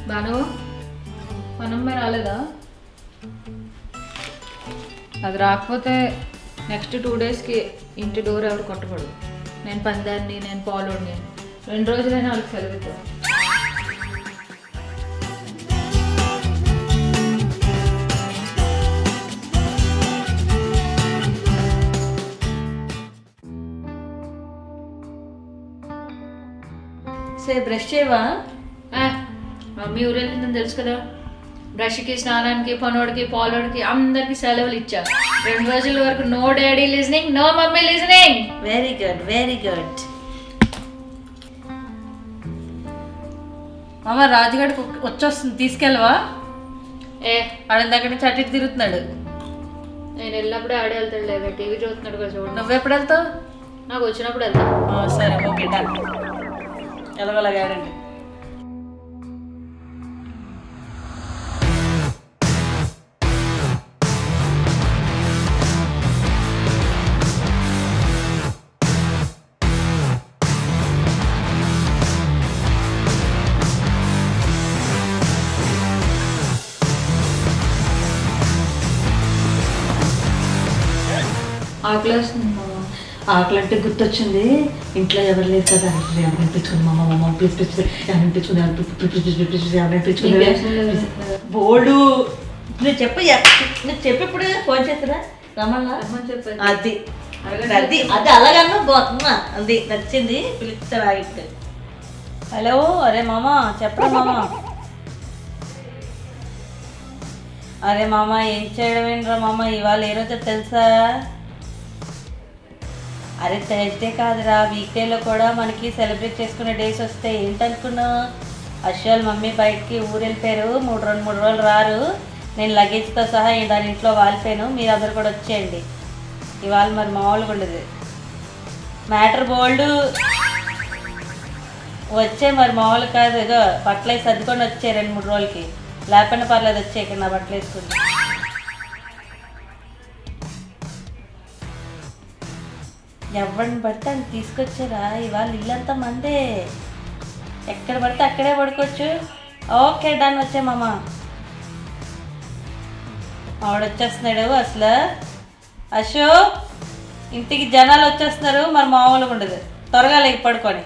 బాను పనమ్మాయి రాలేదా? అది రాకపోతే నెక్స్ట్ 2 డేస్కి ఇంటి డోర్ ఎవరు కొట్టకూడదు. నేను పందాన్ని, నేను పాలోడిని 2 రోజులైనా వాళ్ళకి సెలవుతాను. బ్రష్ చేయవా? మమ్మీ ఊరెళ్ళిందని తెలుసు కదా. బ్రష్కి, స్నానానికి, పనోడికి, పాలోడికి అందరికి సెలవులు ఇచ్చా. 2 రోజుల వరకు no daddy listening, no mummy listening. Very good, very good. మామ రాజుగాడికి వచ్చేస్తుంది, తీసుకెళ్ళవా? ఆడిన దగ్గర నుంచి అటు ఇటు తిరుగుతున్నాడు. నేను వెళ్ళినప్పుడే ఆడే వెళ్తాడు. లేదా టీవీ చూస్తున్నాడు కదా, చూడండి. నువ్వెప్పుడు వెళ్తావు? నాకు వచ్చినప్పుడు వెళ్తా. సరే, ఓకే, డన్. ఎలాగోలాగా ఆడండి. ఆకలి అంటే గుర్తొచ్చింది. ఇంట్లో ఎవరు లేదు కదా, అనిపించుకుంది. మమ్మ ప్లీజ్ అనిపించుకుంది. బోర్డు నువ్వు చెప్పిప్పుడు ఫోన్ చేస్తురా రమ్మన్నా. అది అది అది అలాగన్నా పోతున్నా, అది నచ్చింది, పిలుస్తారా ఇట్టు. హలో, అరే మామ చెప్పరా మామ. అరే మామ ఏం చేయడం ఏంట్రా మామ, ఇవాళ ఏ రోజో తెలుసా? అరే థర్స్డే కాదురా, వీక్డేలో కూడా మనకి సెలబ్రేట్ చేసుకునే డేస్ వస్తాయి. ఏంటనుకున్నావు? అశ్వాల్ మమ్మీ బయటికి ఊరు వెళ్ళిపోయారు, 3 రోజులు రారు. నేను లగేజ్తో సహా దాని ఇంట్లో వాలిపోయాను. మీరు అందరు కూడా వచ్చేయండి. ఇవాళ మరి మామూలుగా ఉండదు, మ్యాటర్ బోల్డ్. వచ్చే మరి మామూలు కాదు, ఏదో బట్టలు వేసి సర్దుకొని వచ్చే 2-3 రోజులకి. లేకపోయినా పర్లేదు, వచ్చే ఇక్కడ నా బట్టలు వేసుకుని. ఎవరిని పడితే అని తీసుకొచ్చారా? ఇవాళ ఇల్లంతా మందే, ఎక్కడ పడితే అక్కడే పడుకోవచ్చు. ఓకే డన్, వచ్చే మామ. ఆవిడ వచ్చేస్తున్నాడు అసలు. అశోక్, ఇంటికి జనాలు వచ్చేస్తున్నారు, మరి మామూలుగా ఉండదు. త్వరగా లేక పడుకొని.